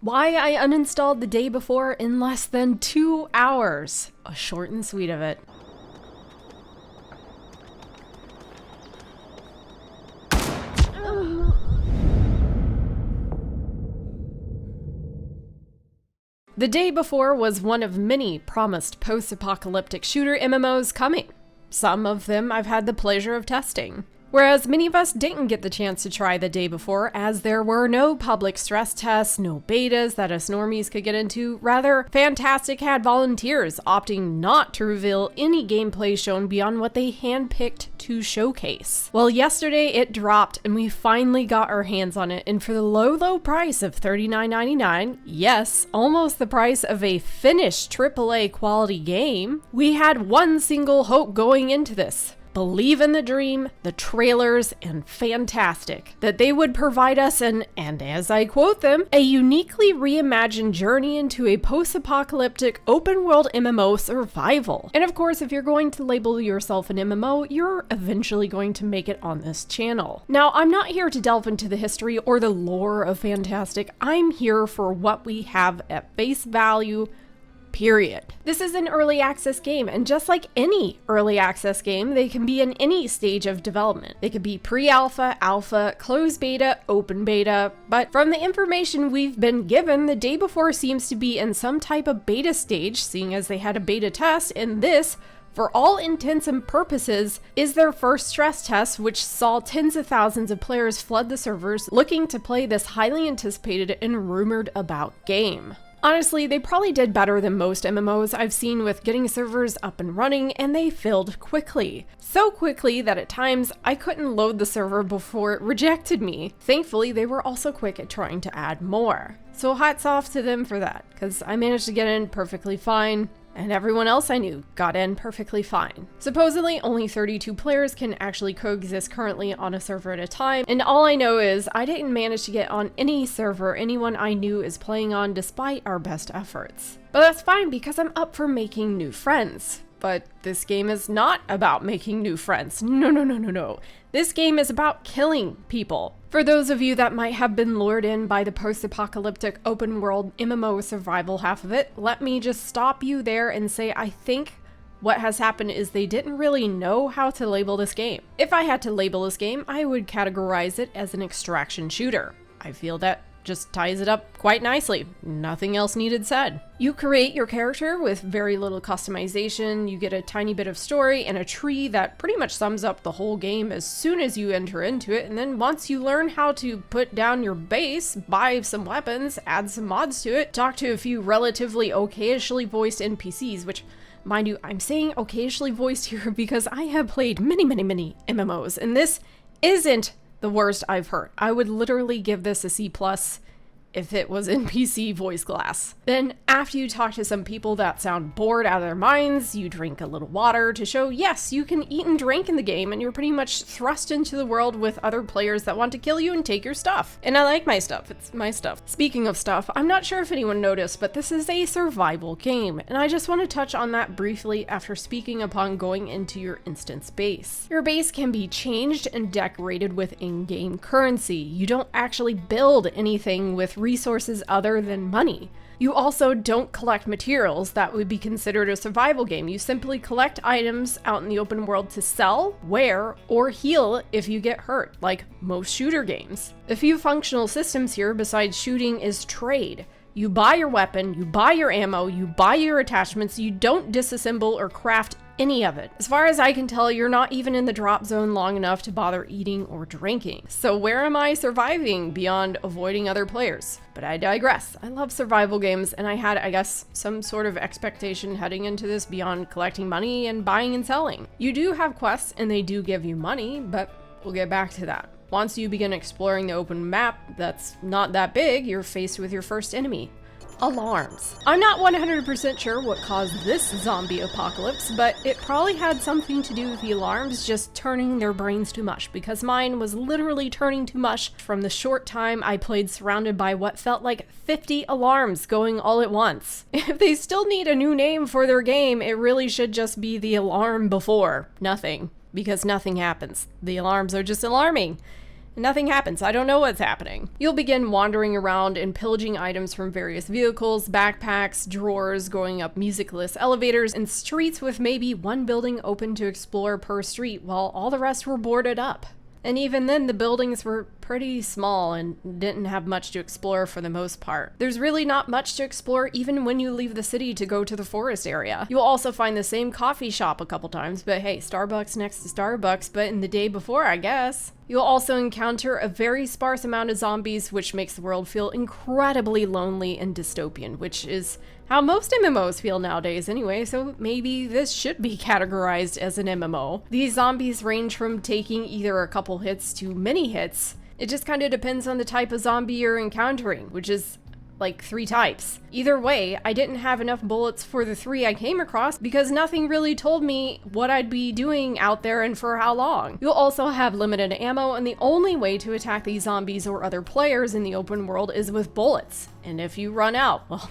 why I uninstalled the day before in less than 2 hours. A short and sweet of it. The day before was one of many promised post-apocalyptic shooter MMOs coming. Some of them I've had the pleasure of testing. Whereas many of us didn't get the chance to try the day before, as there were no public stress tests, no betas that us normies could get into. Rather, Fantastic had volunteers opting not to reveal any gameplay shown beyond what they handpicked to showcase. Well, yesterday it dropped and we finally got our hands on it, and for the low price of $39.99, yes, almost the price of a finished AAA quality game, we had one single hope going into this. Believe in the dream, the trailers, and Fantastic, that they would provide us and as I quote them, a uniquely reimagined journey into a post-apocalyptic open-world MMO survival. And of course, if you're going to label yourself an MMO, you're eventually going to make it on this channel. Now, I'm not here to delve into the history or the lore of Fantastic. I'm here for what we have at face value, period. This is an early access game, and just like any early access game, they can be in any stage of development. They could be pre-alpha, alpha, closed beta, open beta, but from the information we've been given, the day before seems to be in some type of beta stage, seeing as they had a beta test, and this, for all intents and purposes, is their first stress test, which saw tens of thousands of players flood the servers looking to play this highly anticipated and rumored about game. Honestly, they probably did better than most MMOs I've seen with getting servers up and running, and they filled quickly. So quickly that at times I couldn't load the server before it rejected me. Thankfully, they were also quick at trying to add more. So hats off to them for that, because I managed to get in perfectly fine, and everyone else I knew got in perfectly fine. Supposedly, only 32 players can actually coexist currently on a server at a time, and all I know is I didn't manage to get on any server anyone I knew is playing on despite our best efforts. But that's fine because I'm up for making new friends. But this game is not about making new friends. No. This game is about killing people. For those of you that might have been lured in by the post-apocalyptic open world MMO survival half of it, let me just stop you there and say I think what has happened is they didn't really know how to label this game. If I had to label this game, I would categorize it as an extraction shooter. I feel that just ties it up quite nicely. Nothing else needed said. You create your character with very little customization, you get a tiny bit of story and a tree that pretty much sums up the whole game as soon as you enter into it, and then once you learn how to put down your base, buy some weapons, add some mods to it, talk to a few relatively okayishly voiced NPCs, which, mind you, I'm saying occasionally voiced here because I have played many MMOs, and this isn't the worst I've heard. I would literally give this a C+ if it was NPC voice glass. Then after you talk to some people that sound bored out of their minds, you drink a little water to show, yes, you can eat and drink in the game, and you're pretty much thrust into the world with other players that want to kill you and take your stuff. And I like my stuff. It's my stuff. Speaking of stuff, I'm not sure if anyone noticed, but this is a survival game, and I just want to touch on that briefly after speaking upon going into your instance base. Your base can be changed and decorated with in-game currency. You don't actually build anything with resources other than money. You also don't collect materials that would be considered a survival game. You simply collect items out in the open world to sell, wear, or heal if you get hurt, like most shooter games. A few functional systems here besides shooting is trade. You buy your weapon, you buy your ammo, you buy your attachments, you don't disassemble or craft any of it. As far as I can tell, you're not even in the drop zone long enough to bother eating or drinking. So where am I surviving beyond avoiding other players? But I digress. I love survival games, and I had, I guess, some sort of expectation heading into this beyond collecting money and buying and selling. You do have quests and they do give you money, but we'll get back to that. Once you begin exploring the open map that's not that big, you're faced with your first enemy. Alarms. I'm not 100% sure what caused this zombie apocalypse, but it probably had something to do with the alarms just turning their brains to mush, because mine was literally turning to mush from the short time I played surrounded by what felt like 50 alarms going all at once. If they still need a new name for their game, it really should just be the alarm before nothing, because nothing happens. The alarms are just alarming. and nothing happens. I don't know what's happening. You'll begin wandering around and pillaging items from various vehicles, backpacks, drawers, going up musicless elevators, and streets with maybe one building open to explore per street while all the rest were boarded up. And even then, the buildings were pretty small and didn't have much to explore for the most part. There's really not much to explore even when you leave the city to go to the forest area. You'll also find the same coffee shop a couple times, but hey, Starbucks next to Starbucks, but in the day before, I guess. You'll also encounter a very sparse amount of zombies, which makes the world feel incredibly lonely and dystopian, which is how most MMOs feel nowadays anyway, so maybe this should be categorized as an MMO. These zombies range from taking either a couple hits to many hits. It just kind of depends on the type of zombie you're encountering, which is like 3 types. Either way, I didn't have enough bullets for the 3 I came across because nothing really told me what I'd be doing out there and for how long. You'll also have limited ammo, and the only way to attack these zombies or other players in the open world is with bullets. And if you run out, well,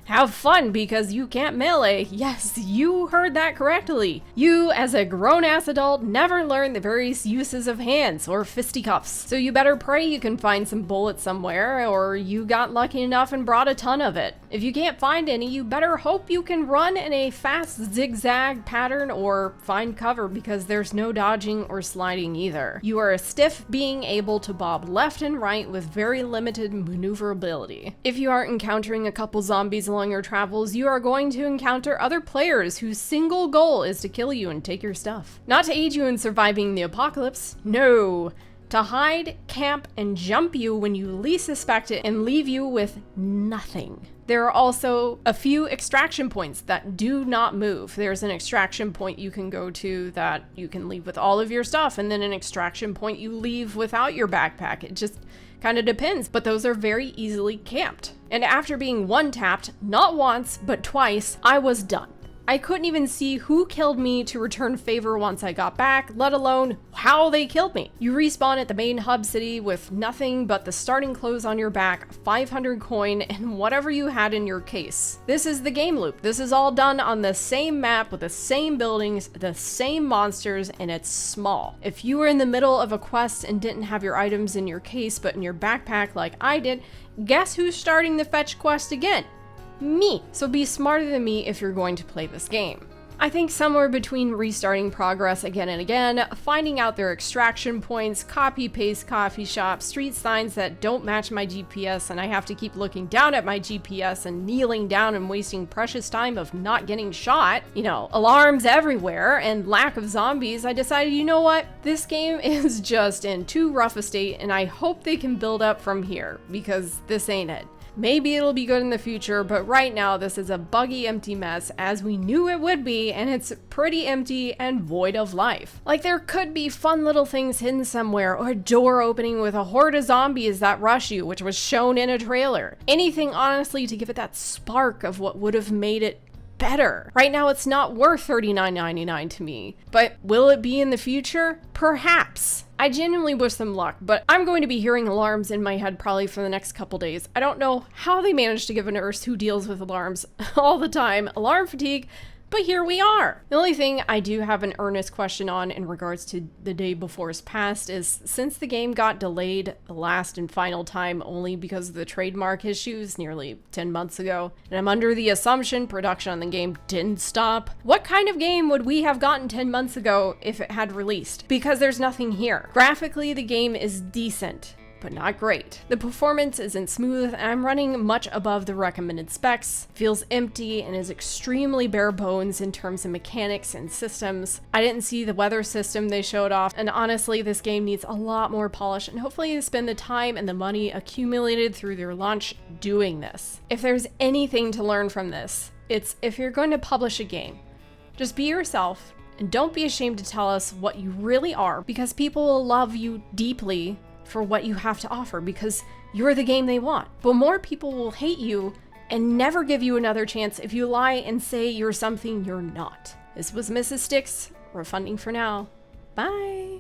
have fun because you can't melee. Yes, you heard that correctly. You, as a grown-ass adult, never learned the various uses of hands or fisticuffs. So you better pray you can find some bullets somewhere, or you got lucky enough and brought a ton of it. If you can't find any, you better hope you can run in a fast zigzag pattern or find cover because there's no dodging or sliding either. You are a stiff being able to bob left and right with very limited maneuverability. If you are encountering a couple zombies along your travels, you are going to encounter other players whose single goal is to kill you and take your stuff. Not to aid you in surviving the apocalypse, no, to hide, camp, and jump you when you least suspect it and leave you with nothing. There are also a few extraction points that do not move. There's an extraction point you can go to that you can leave with all of your stuff, and then an extraction point you leave without your backpack. It just kind of depends, but those are very easily camped. And after being one-tapped, not once, but twice, I was done. I couldn't even see who killed me to return favor once I got back, let alone how they killed me. You respawn at the main hub city with nothing but the starting clothes on your back, 500 coin, and whatever you had in your case. This is the game loop. This is all done on the same map with the same buildings, the same monsters, and it's small. If you were in the middle of a quest and didn't have your items in your case but in your backpack like I did, guess who's starting the fetch quest again? Me. So be smarter than me if you're going to play this game. I think somewhere between restarting progress again and again, finding out their extraction points, copy-paste coffee shops, street signs that don't match my GPS, and I have to keep looking down at my GPS and kneeling down and wasting precious time of not getting shot, you know, alarms everywhere, and lack of zombies, I decided, you know what? This game is just in too rough a state, and I hope they can build up from here, because this ain't it. Maybe it'll be good in the future, but right now this is a buggy, empty mess as we knew it would be, and it's pretty empty and void of life. Like, there could be fun little things hidden somewhere, or a door opening with a horde of zombies that rush you, which was shown in a trailer. Anything, honestly, to give it that spark of what would have made it better. Right now it's not worth $39.99 to me, but will it be in the future? Perhaps. I genuinely wish them luck, but I'm going to be hearing alarms in my head probably for the next couple days. I don't know how they managed to give a nurse who deals with alarms all the time alarm fatigue, but here we are. The only thing I do have an earnest question on in regards to the day before's past is, since the game got delayed the last and final time only because of the trademark issues nearly 10 months ago, and I'm under the assumption production on the game didn't stop, what kind of game would we have gotten 10 months ago if it had released? Because there's nothing here. Graphically, the game is decent, but not great. The performance isn't smooth, and I'm running much above the recommended specs, feels empty, and is extremely bare bones in terms of mechanics and systems. I didn't see the weather system they showed off, and honestly, this game needs a lot more polish, and hopefully they spend the time and the money accumulated through their launch doing this. If there's anything to learn from this, it's if you're going to publish a game, just be yourself, and don't be ashamed to tell us what you really are, because people will love you deeply for what you have to offer because you're the game they want. But more people will hate you and never give you another chance if you lie and say you're something you're not. This was MRSSSTIX, refunding for now. Bye.